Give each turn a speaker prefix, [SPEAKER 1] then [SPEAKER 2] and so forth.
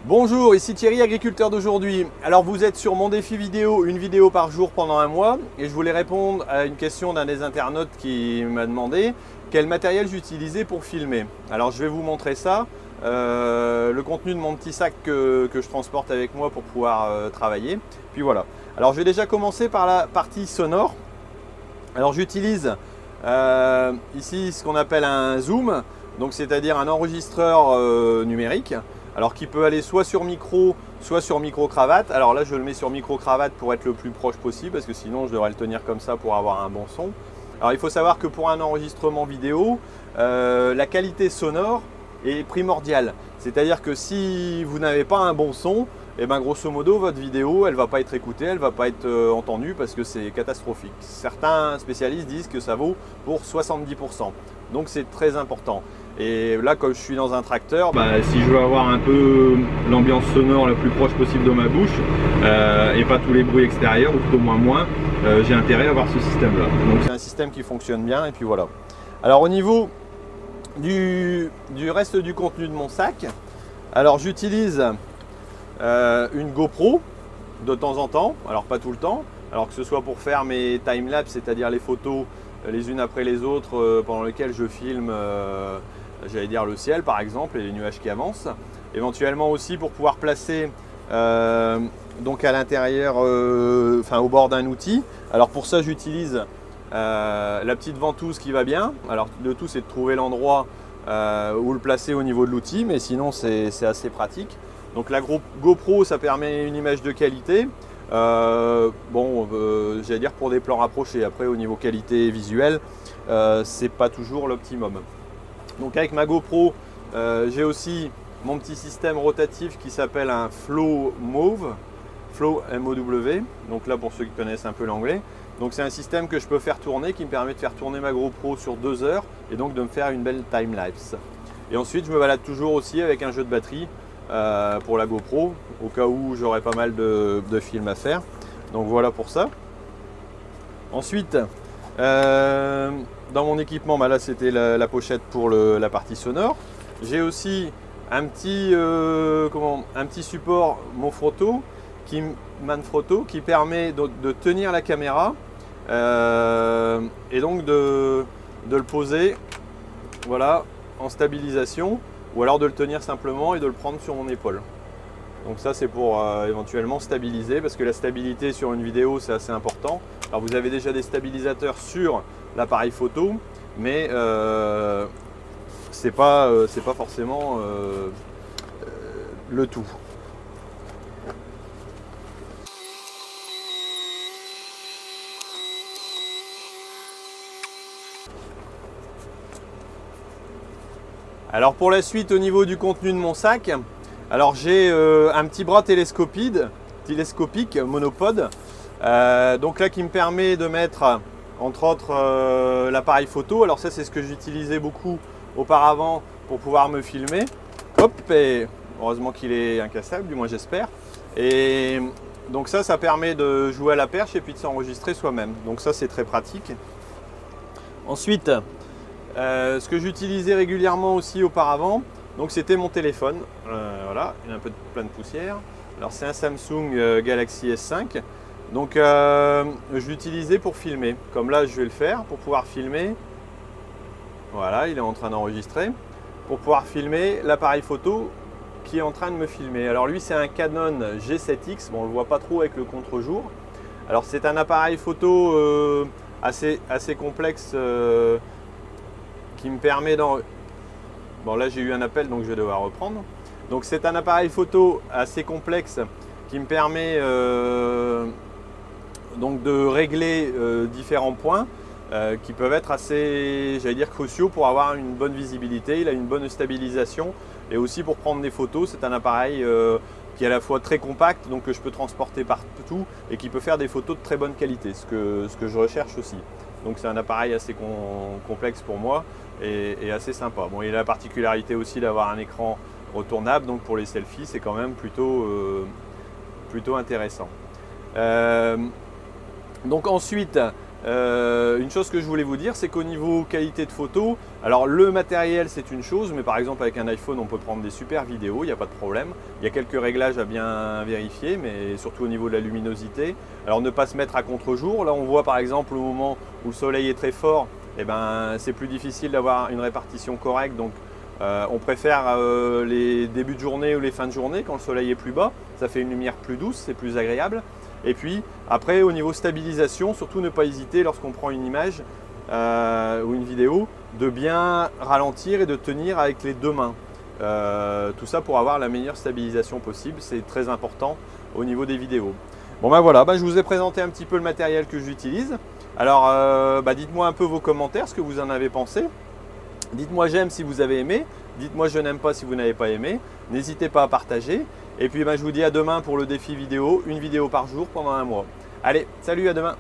[SPEAKER 1] Bonjour, ici Thierry, agriculteur d'aujourd'hui. Alors vous êtes sur mon défi vidéo, une vidéo par jour pendant un mois, et je voulais répondre à une question d'un des internautes qui m'a demandé quel matériel j'utilisais pour filmer. Alors je vais vous montrer ça, le contenu de mon petit sac que je transporte avec moi pour pouvoir travailler. Puis voilà. Alors je vais déjà commencer par la partie sonore. Alors j'utilise ici ce qu'on appelle un zoom, donc c'est-à-dire un enregistreur numérique. Alors qui peut aller soit sur micro, soit sur micro-cravate. Alors là, je le mets sur micro-cravate pour être le plus proche possible, parce que sinon, je devrais le tenir comme ça pour avoir un bon son. Alors il faut savoir que pour un enregistrement vidéo, la qualité sonore est primordiale. C'est-à-dire que si vous n'avez pas un bon son, et bien grosso modo, votre vidéo, elle ne va pas être écoutée, elle ne va pas être entendue parce que c'est catastrophique. Certains spécialistes disent que ça vaut pour 70%. Donc c'est très important. Et là, comme je suis dans un tracteur, si je veux avoir un peu l'ambiance sonore la plus proche possible de ma bouche et pas tous les bruits extérieurs, ou tout au moins, j'ai intérêt à avoir ce système-là. Donc c'est un système qui fonctionne bien et puis voilà. Alors au niveau du reste du contenu de mon sac, alors j'utilise une GoPro de temps en temps, alors pas tout le temps, alors que ce soit pour faire mes time-lapse, c'est-à-dire les photos les unes après les autres pendant lesquelles je filme j'allais dire le ciel par exemple et les nuages qui avancent. Éventuellement aussi pour pouvoir placer donc à l'intérieur, au bord d'un outil. Alors pour ça j'utilise la petite ventouse qui va bien. Alors le tout c'est de trouver l'endroit où le placer au niveau de l'outil, mais sinon c'est assez pratique. Donc la GoPro ça permet une image de qualité. J'allais dire pour des plans rapprochés. Après au niveau qualité visuelle c'est pas toujours l'optimum. Donc avec ma GoPro j'ai aussi mon petit système rotatif qui s'appelle un Flow MOV, Flow MOW. Donc là pour ceux qui connaissent un peu l'anglais, donc c'est un système que je peux faire tourner, qui me permet de faire tourner ma GoPro sur 2 heures et donc de me faire une belle time-lapse. Et ensuite je me balade toujours aussi avec un jeu de batterie pour la GoPro, au cas où j'aurais pas mal de films à faire. Donc voilà pour ça. Ensuite, dans mon équipement, là c'était la pochette pour la partie sonore. J'ai aussi un petit support Manfrotto qui permet de tenir la caméra et donc de le poser voilà, en stabilisation, ou alors de le tenir simplement et de le prendre sur mon épaule. Donc ça c'est pour éventuellement stabiliser, parce que la stabilité sur une vidéo c'est assez important. Alors vous avez déjà des stabilisateurs sur l'appareil photo, mais c'est pas forcément le tout. Alors pour la suite, au niveau du contenu de mon sac, alors j'ai un petit bras télescopique monopode, donc là qui me permet de mettre entre autres l'appareil photo. Alors ça c'est ce que j'utilisais beaucoup auparavant pour pouvoir me filmer. Hop, et heureusement qu'il est incassable, du moins j'espère. Et donc ça permet de jouer à la perche et puis de s'enregistrer soi-même. Donc ça c'est très pratique. Ensuite, ce que j'utilisais régulièrement aussi auparavant, donc c'était mon téléphone. Voilà, il y a plein de poussière. Alors c'est un Samsung Galaxy S5. Donc je l'utilisais pour filmer. Comme là je vais le faire pour pouvoir filmer. Voilà, il est en train d'enregistrer. Pour pouvoir filmer l'appareil photo qui est en train de me filmer. Alors lui c'est un Canon G7X. Bon, on ne le voit pas trop avec le contre-jour. Alors c'est un appareil photo assez complexe qui me permet d'en... Bon là j'ai eu un appel donc je vais devoir reprendre. Donc c'est un appareil photo assez complexe qui me permet donc de régler différents points qui peuvent être assez, j'allais dire, cruciaux pour avoir une bonne visibilité. Il a une bonne stabilisation et aussi pour prendre des photos. C'est un appareil qui est à la fois très compact, donc que je peux transporter partout et qui peut faire des photos de très bonne qualité, ce que je recherche aussi. Donc c'est un appareil assez complexe pour moi et assez sympa. Bon, il a la particularité aussi d'avoir un écran retournable, donc pour les selfies c'est quand même plutôt intéressant. Donc ensuite Une chose que je voulais vous dire, c'est qu'au niveau qualité de photo, alors le matériel c'est une chose, mais par exemple avec un iPhone on peut prendre des super vidéos, il n'y a pas de problème. Il y a quelques réglages à bien vérifier, mais surtout au niveau de la luminosité. Alors ne pas se mettre à contre-jour, là on voit par exemple au moment où le soleil est très fort, eh ben, c'est plus difficile d'avoir une répartition correcte, donc on préfère les débuts de journée ou les fins de journée quand le soleil est plus bas, ça fait une lumière plus douce, c'est plus agréable. Et puis après au niveau stabilisation, surtout ne pas hésiter lorsqu'on prend une image ou une vidéo de bien ralentir et de tenir avec les deux mains. Tout ça pour avoir la meilleure stabilisation possible, c'est très important au niveau des vidéos. Bon ben voilà, je vous ai présenté un petit peu le matériel que j'utilise. Alors dites-moi un peu vos commentaires, ce que vous en avez pensé. Dites-moi j'aime si vous avez aimé, dites-moi je n'aime pas si vous n'avez pas aimé. N'hésitez pas à partager. Et puis je vous dis à demain pour le défi vidéo, une vidéo par jour pendant un mois. Allez, salut, à demain!